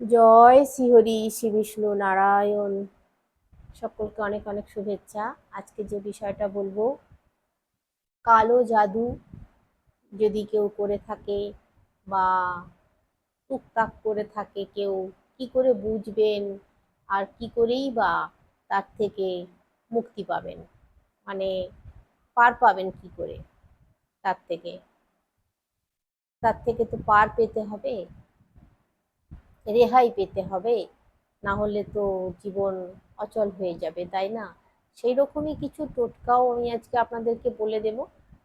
জয় শ্রীহরি শ্রী বিষ্ণু নারায়ণ। সকলকে অনেক অনেক শুভেচ্ছা। আজকে যে বিষয়টা বলবো, কালো জাদু যদি কেউ করে থাকে বা টুকটাক করে থাকে কেউ, কি করে বুঝবেন আর কি করেই বা তার থেকে মুক্তি পাবেন, মানে পার পাবেন কি করে তার থেকে। তো পার পেতে হবে, রেহাই পেতে হবে, না হলে তো জীবন অচল হয়ে যাবে, তাই না? সেই রকমই কিছু টোটকাও আমি আজকে আপনাদেরকে বলে দেব।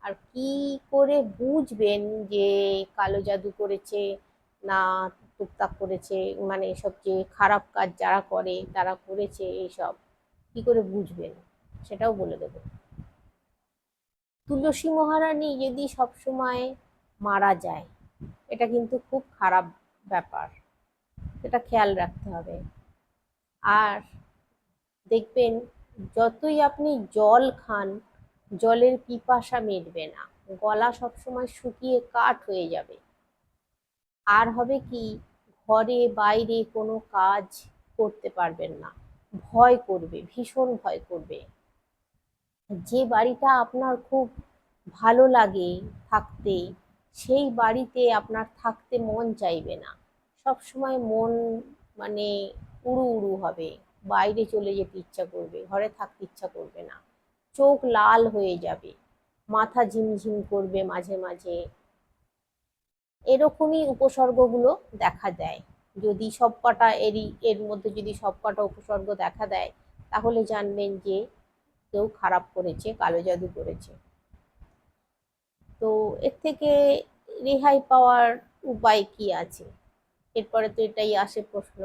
আর কি করে বুঝবেন যে কালো জাদু করেছে না টুকটাক করেছে, মানে এসব যে খারাপ কাজ যারা করে তারা করেছে, এইসব কি করে বুঝবেন সেটাও বলে দেব। তুলসী মহারানী যদি সবসময় মারা যায়, এটা কিন্তু খুব খারাপ ব্যাপার, এটা খেয়াল রাখতে হবে। আর দেখবেন, যতই আপনি জল খান, জলের পিপাসা মিটবে না, গলা সবসময় শুকিয়ে কাঠ হয়ে যাবে। আর হবে কি, ঘরে বাইরে কোনো কাজ করতে পারবেন না, ভয় করবে, ভীষণ ভয় করবে। যে বাড়িটা আপনার খুব ভালো লাগে থাকতে, সেই বাড়িতে আপনার থাকতে মন চাইবে না, সব সময় মন মানে উড়ু উড়ু হবে, বাইরে চলে যেতে ইচ্ছা করবে, ঘরে থাকতে ইচ্ছা করবে না, চোখ লাল হয়ে যাবে, মাথা ঝিমঝিম করবে মাঝে মাঝে। এরকমই উপসর্গগুলো দেখা দেয়। যদি সবকটা এর মধ্যে যদি সবকটা উপসর্গ দেখা দেয়, তাহলে জানবেন যে কেউ খারাপ করেছে, কালো জাদু করেছে। তো এর থেকে রেহাই পাওয়ার উপায় কি আছে? এরপরে তো এটাই আসে প্রশ্ন,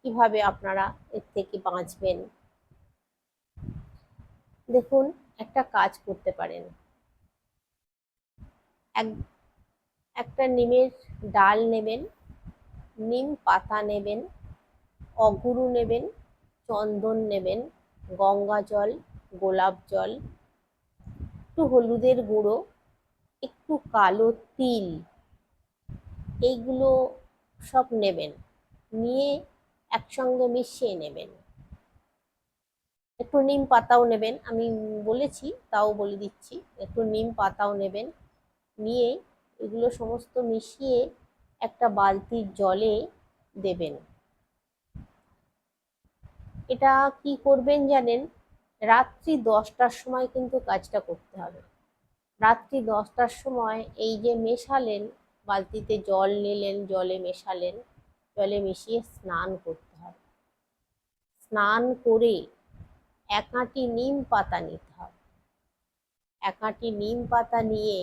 কিভাবে আপনারা এর থেকে বাঁচবেন। দেখুন, একটা কাজ করতে পারেন। এক একটা নিমের ডাল নেবেন, নিম পাতা নেবেন, অগুরু নেবেন, চন্দন নেবেন, গঙ্গা জল, গোলাপ জল, একটু হলুদের গুঁড়ো, একটু কালো তিল, এইগুলো সব নেবেন, নিয়ে একসঙ্গে মিশিয়ে নেবেন। একটু নিম পাতাও নেবেন, আমি বলেছি তাও বলে দিচ্ছি, একটু নিম পাতাও নেবেন, নিয়ে এগুলো সমস্ত মিশিয়ে একটা বালতির জলে দেবেন। এটা কি করবেন জানেন? রাত্রি 10টার সময় কিন্তু কাজটা করতে হবে। রাত্রি 10টার সময় এই যে মেশালেন, বালতিতে জল নিলেন, জলে মেশালেন, জলে মিশিয়ে স্নান করতে হবে। স্নান করে এক আঁটি নিম পাতা নিতে হবে। এক আঁটি নিম পাতা নিয়ে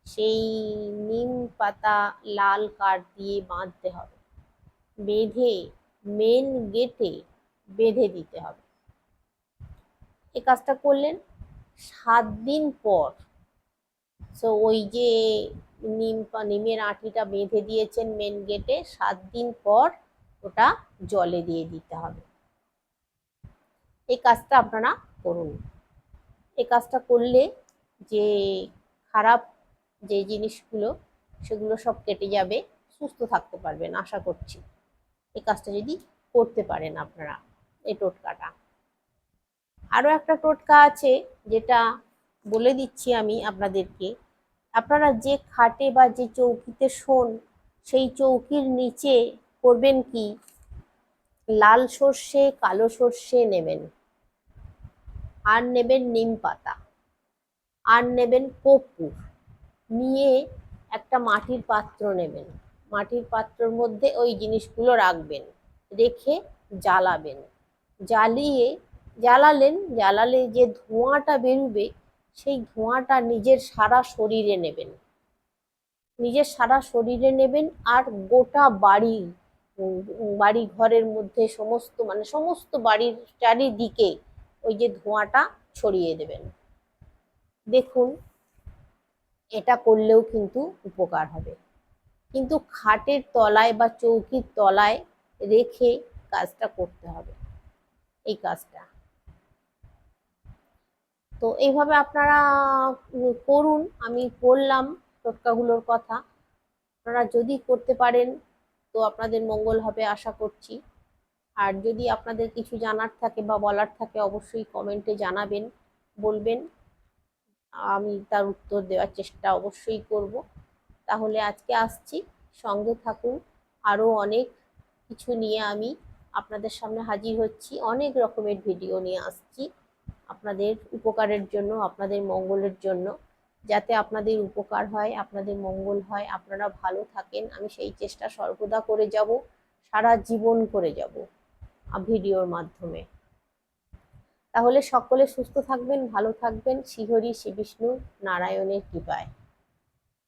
সেই নিম পাতা লাল কাঠ দিয়ে বাঁধতে হবে, বেঁধে মেন গেটে বেঁধে দিতে হবে। এই কাজটা করলেন 7 দিন পর, সো ওই যে নিমের আঁটিটা বেঁধে দিয়েছেন মেন গেটে, 7 দিন পর ওটা জলে দিয়ে দিতে হবে। এই কাজটা আপনারা করুন। এই কাজটা করলে যে খারাপ যে জিনিসগুলো, সেগুলো সব কেটে যাবে, সুস্থ থাকতে পারবেন আশা করছি, এই কাজটা যদি করতে পারেন আপনারা, এই টোটকাটা। আরও একটা টোটকা আছে, যেটা বলে দিচ্ছি আমি আপনাদেরকে। আপনারা যে খাটে বা যে চৌকিতে শোন, সেই চৌকির নিচে করবেন কি, লাল সর্ষে কালো সর্ষে নেবেন, আর নেবেন নিম পাতা, আর নেবেন কর্পূর, নিয়ে একটা মাটির পাত্র নেবেন, মাটির পাত্রের মধ্যে ওই জিনিসগুলো রাখবেন, রেখে জ্বালাবেন। জ্বালিয়ে জ্বালালে যে ধোঁয়াটা বেরোবে, সেই ধোঁয়াটা নিজের সারা শরীরে নেবেন, নিজের সারা শরীরে নেবেন। আর গোটা বাড়ি ঘরের মধ্যে সমস্ত, মানে সমস্ত বাড়ির চারিদিকে ওই যে ধোঁয়াটা ছড়িয়ে দেবেন। দেখুন, এটা করলেও কিন্তু উপকার হবে, কিন্তু খাটের তলায় বা চৌকির তলায় রেখে কাজটা করতে হবে, এই কাজটা। তো এইভাবে আপনারা করুন। আমি বললাম টোটকাগুলোর কথা, আপনারা যদি করতে পারেন তো আপনাদের মঙ্গল হবে আশা করছি। আর যদি আপনাদের কিছু জানার থাকে বা বলার থাকে অবশ্যই কমেন্টে জানাবেন, বলবেন, আমি তার উত্তর দেওয়ার চেষ্টা অবশ্যই করব। তাহলে আজকে আসছি, সঙ্গে থাকুন। আরও অনেক কিছু নিয়ে আমি আপনাদের সামনে হাজির হচ্ছি, অনেক রকমের ভিডিও নিয়ে আসছি আপনাদের উপকারের জন্য, আপনাদের মঙ্গলের জন্য, যাতে আপনাদের উপকার হয়, আপনাদের মঙ্গল হয়, আপনারা ভালো থাকেন। আমি সেই চেষ্টা সর্বদা করে যাব, সারা জীবন করে যাব ভিডিওর মাধ্যমে। তাহলে সকলে সুস্থ থাকবেন, ভালো থাকবেন, শ্রীহরি শ্রী বিষ্ণু নারায়ণের কৃপায়।